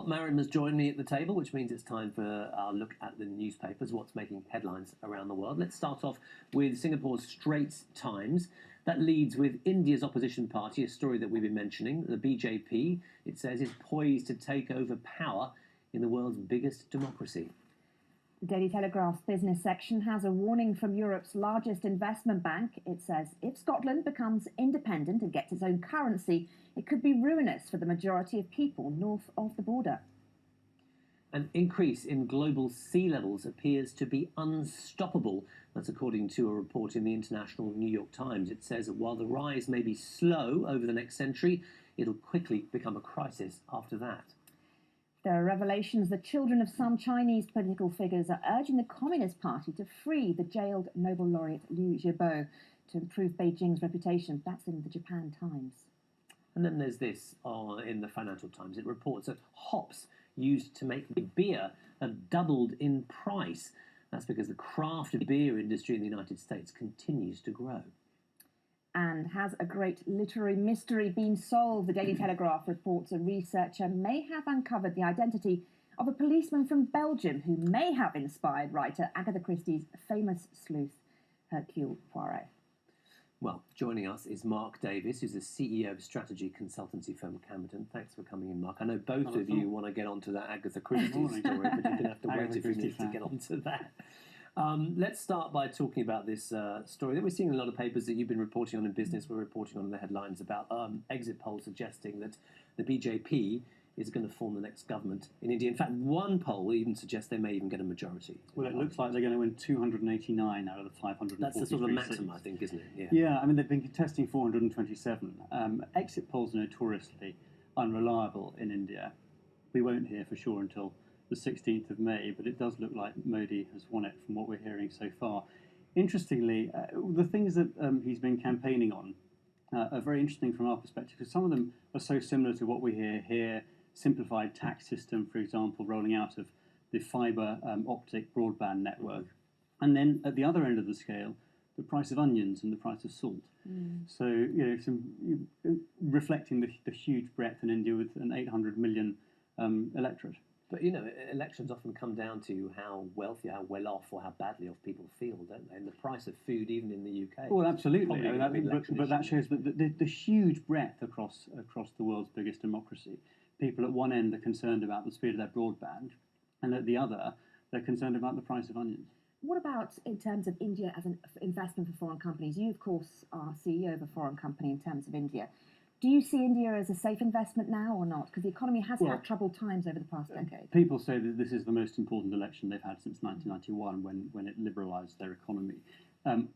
Mariam has joined me at the table, which means it's time for our look at the newspapers, what's making headlines around the world. Let's start off with Singapore's Straits Times. That leads with India's opposition party, a story that we've been mentioning. The BJP, it says, is poised to take over power in the world's biggest democracy. The Daily Telegraph's business section has a warning from Europe's largest investment bank. It says if Scotland becomes independent and gets its own currency, it could be ruinous for the majority of people north of the border. An increase in global sea levels appears to be unstoppable. That's according to a report in the international New York Times. It says that while the rise may be slow over the next century, it'll quickly become a crisis after that. There are revelations that children of some Chinese political figures are urging the Communist Party to free the jailed Nobel laureate Liu Xiaobo to improve Beijing's reputation. That's in the Japan Times. And then there's this in the Financial Times. It reports that hops used to make beer have doubled in price. That's because the craft beer industry in the United States continues to grow. And has a great literary mystery been solved? The Daily Telegraph reports a researcher may have uncovered the identity of a policeman from Belgium who may have inspired writer Agatha Christie's famous sleuth, Hercule Poirot. Well, joining us is Mark Davies, who's the CEO of strategy consultancy firm Camberton. Thanks for coming in, Mark. I know both of you want to get onto that Agatha Christie story, but you're going to have to wait a few minutes to get onto that. Let's start by talking about this story that we're seeing in a lot of papers that you've been reporting on in business. We're reporting on the headlines about exit polls suggesting that the BJP is going to form the next government in India. In fact, one poll even suggests they may even get a majority. Well, it looks like they're going to win 289 out of the 543 That's the sort of maximum, seats. I think, isn't it? Yeah, I mean, they've been contesting 427. Exit polls are notoriously unreliable in India. We won't hear for sure until the 16th of May, but it does look like Modi has won it from what we're hearing so far. Interestingly, the things that he's been campaigning on are very interesting from our perspective, because some of them are so similar to what we hear here. Simplified tax system, for example, rolling out of the fibre optic broadband network. And then at the other end of the scale, the price of onions and the price of salt. So, reflecting the huge breadth in India with an 800 million electorate. But, elections often come down to how wealthy, how well off, or how badly off people feel, don't they? And the price of food, even in the UK. Well, absolutely. But that shows that the huge breadth across the world's biggest democracy. People at one end are concerned about the speed of their broadband, and at the other, they're concerned about the price of onions. What about in terms of India as an investment for foreign companies? You, of course, are CEO of a foreign company in terms of India. Do you see India as a safe investment now or not? Because the economy has had troubled times over the past decade. People say that this is the most important election they've had since 1991 when it liberalised their economy.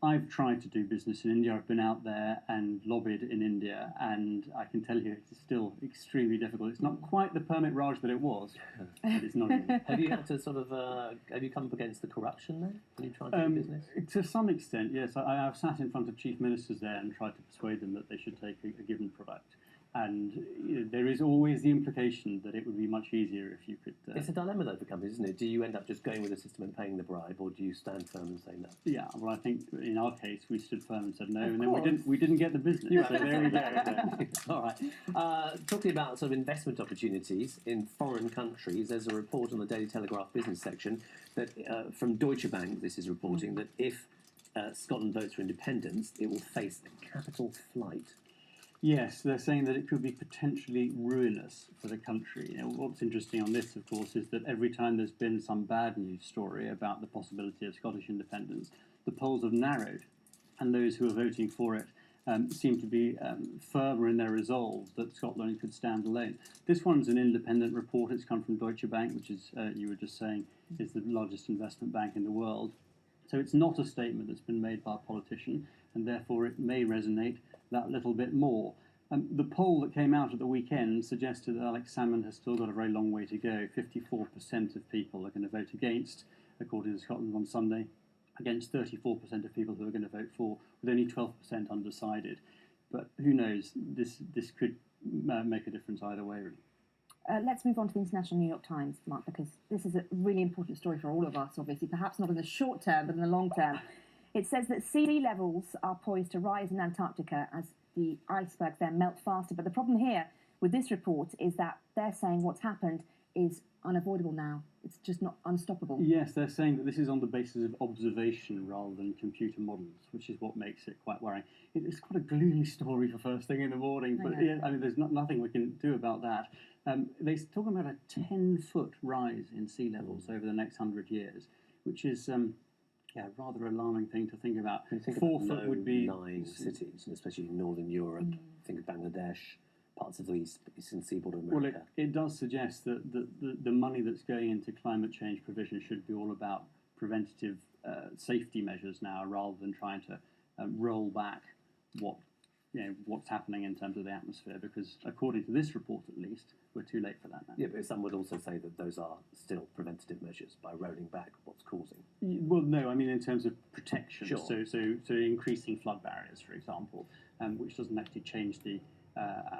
I've tried to do business in India. I've been out there and lobbied in India, and I can tell you it's still extremely difficult. It's not quite the permit Raj that it was, but it's not easy. Have you had to have you come up against the corruption there when you tried to do business? To some extent, yes. I've sat in front of chief ministers there and tried to persuade them that they should take a given product. And there is always the implication that it would be much easier if you could... It's a dilemma, though, for companies, isn't it? Do you end up just going with the system and paying the bribe, or do you stand firm and say no? Yeah, well, I think in our case, we stood firm and said no, and then we didn't get the business. So there we go. All right. Talking about sort of investment opportunities in foreign countries, there's a report on the Daily Telegraph business section that from Deutsche Bank, this is reporting, that if Scotland votes for independence, it will face a capital flight. Yes, they're saying that it could be potentially ruinous for the country. What's interesting on this, of course, is that every time there's been some bad news story about the possibility of Scottish independence, the polls have narrowed, and those who are voting for it seem to be firmer in their resolve that Scotland could stand alone. This one's an independent report. It's come from Deutsche Bank, which is, you were just saying, is the largest investment bank in the world. So it's not a statement that's been made by a politician, and therefore it may resonate that little bit more. The poll that came out at the weekend suggested that Alex Salmond has still got a very long way to go. 54% of people are going to vote against, according to Scotland on Sunday, against 34% of people who are going to vote for, with only 12% undecided. But who knows, this could make a difference either way, really. Let's move on to the international New York Times, Mark, because this is a really important story for all of us, obviously, perhaps not in the short term, but in the long term. It says that sea levels are poised to rise in Antarctica as the icebergs there melt faster. But the problem here with this report is that they're saying what's happened is unavoidable now. It's just not unstoppable. Yes, they're saying that this is on the basis of observation rather than computer models, which is what makes it quite worrying. It's quite a gloomy story for first thing in the morning, but yeah, I mean, there's nothing we can do about that. They're talking about a 10-foot rise in sea levels over the next 100 years, which is a rather alarming thing to think about. 4 foot would be lying cities, and especially in northern Europe. Think of Bangladesh, parts of the eastern seaboard of America. Well, it does suggest that the money that's going into climate change provision should be all about preventative safety measures now, rather than trying to roll back what's happening in terms of the atmosphere. Because according to this report, at least, we're too late for that now. Yeah, but some would also say that those are still preventative measures by rolling back what's causing. Well, no, I mean in terms of protection. Sure. So increasing flood barriers, for example, which doesn't actually change the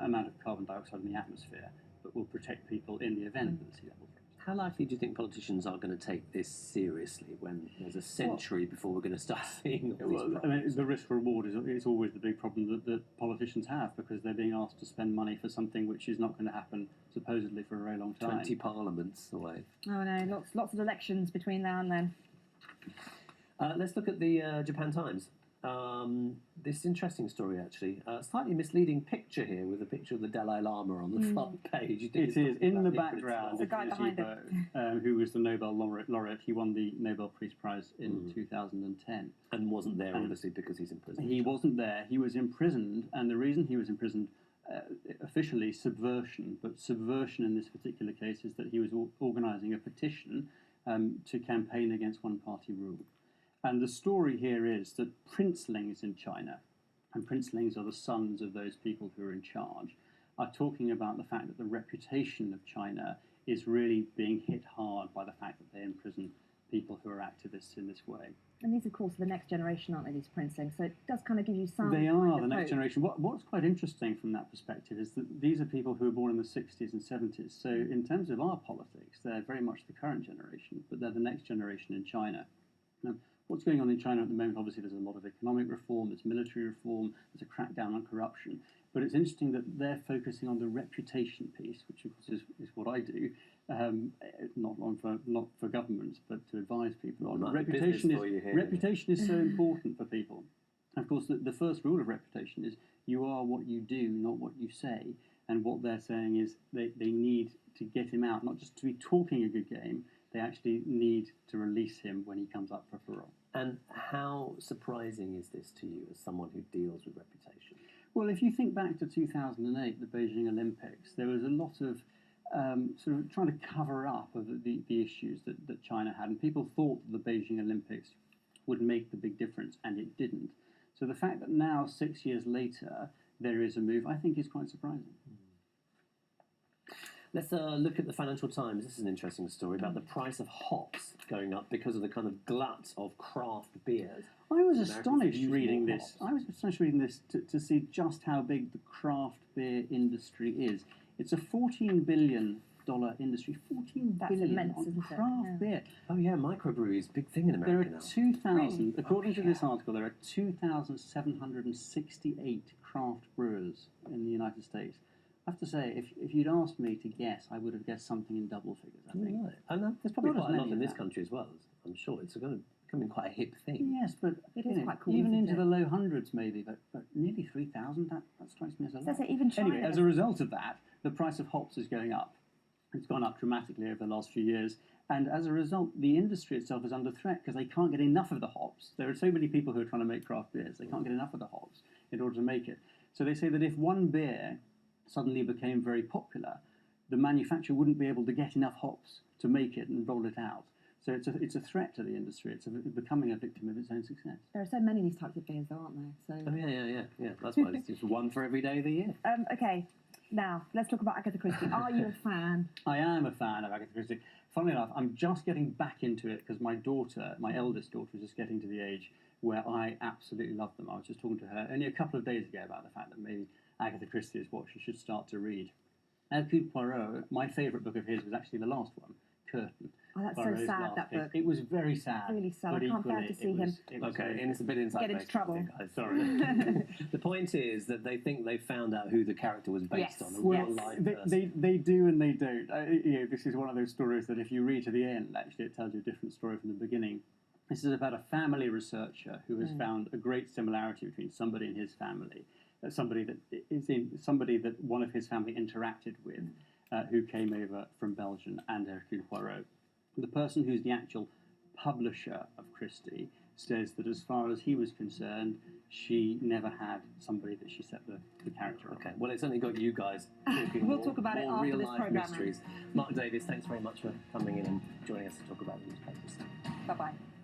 amount of carbon dioxide in the atmosphere, but will protect people in the event that the sea level rises. How likely do you think politicians are going to take this seriously when there's a century before we're going to start seeing all these problems? I mean, the risk-reward is always the big problem that politicians have, because they're being asked to spend money for something which is not going to happen, supposedly, for a very long time. 20 parliaments away. Oh no, lots of elections between now and then. Let's look at the Japan Times. This interesting story, actually. Slightly misleading picture here, with a picture of the Dalai Lama on the front page. It is in the background. The guy behind it. Who was the Nobel laureate. He won the Nobel Peace Prize in 2010. And wasn't there, obviously, because he's in prison. He wasn't there. He was imprisoned, and the reason he was imprisoned, officially subversion, but subversion in this particular case is that he was organising a petition to campaign against one-party rule. And the story here is that princelings in China, and princelings are the sons of those people who are in charge, are talking about the fact that the reputation of China is really being hit hard by the fact that they imprison people who are activists in this way. And these, of course, are the next generation, aren't they, these princelings? So it does kind of give you some... They are the next generation. What's quite interesting from that perspective is that these are people who were born in the 60s and 70s. So in terms of our politics, they're very much the current generation, but they're the next generation in China. Now, what's going on in China at the moment, obviously there's a lot of economic reform, there's military reform, there's a crackdown on corruption. But it's interesting that they're focusing on the reputation piece, which of course is what I do, not for governments, but to advise people on. Reputation is so important for people. And of course, the first rule of reputation is you are what you do, not what you say. And what they're saying is they need to get him out, not just to be talking a good game, they actually need to release him when he comes up for parole. And how surprising is this to you as someone who deals with reputation? Well, if you think back to 2008, the Beijing Olympics, there was a lot of sort of trying to cover up of the issues that China had. And people thought that the Beijing Olympics would make the big difference, and it didn't. So the fact that now, 6 years later, there is a move, I think is quite surprising. Let's look at the Financial Times. This is an interesting story about the price of hops going up because of the kind of glut of craft beers. I was astonished reading this. I was astonished reading this to see just how big the craft beer industry is. It's a $14 billion industry. $14 billion immense, on isn't it? craft beer. Oh yeah, microbreweries, big thing in America now. There are 2,000, according to this article, there are 2,768 craft brewers in the United States. I have to say, if you'd asked me to guess, I would have guessed something in double figures, I think. Right. And there's probably Not quite a as lot many in as this that. country as well. I'm sure it's going to becoming quite a hip thing. Yes, but It is quite cool, even isn't into it? the low hundreds maybe, but nearly 3,000, that strikes me as a lot. So even China... Anyway, as a result of that, the price of hops is going up. It's gone up dramatically over the last few years. And as a result, the industry itself is under threat because they can't get enough of the hops. There are so many people who are trying to make craft beers. They can't get enough of the hops in order to make it. So they say that if one beer suddenly became very popular, the manufacturer wouldn't be able to get enough hops to make it and roll it out. So it's a threat to the industry. It's becoming a victim of its own success. There are so many of these types of beers, though, aren't there? So... Oh yeah. That's why it's just one for every day of the year. Okay, now, let's talk about Agatha Christie. Are you a fan? I am a fan of Agatha Christie. Funnily enough, I'm just getting back into it because my daughter, my eldest daughter, is just getting to the age where I absolutely love them. I was just talking to her only a couple of days ago about the fact that maybe Agatha Christie is what she should start to read. Hercule Poirot, my favourite book of his was actually the last one, Curtain. Oh, that's so Poirot's sad, last that case. book. It was very sad. Really sad. But I can't bear equally, to see him. Okay, and it's a bit inside Get into baseball, trouble. guys. Sorry. The point is that they think they found out who the character was based Yes. on, a Well, real life person. They do and they don't. This is one of those stories that if you read to the end, actually it tells you a different story from the beginning. This is about a family researcher who has found a great similarity between somebody in his family, somebody that one of his family interacted with, who came over from Belgium, and Hercule Poirot. The person who's the actual publisher of Christie says that as far as he was concerned, she never had somebody that she set the character on. Okay, well, it's only got you guys talking We'll talk about it more after this real-life programme. mysteries. Mark Davies, thanks very much for coming in and joining us to talk about the newspapers. Bye-bye.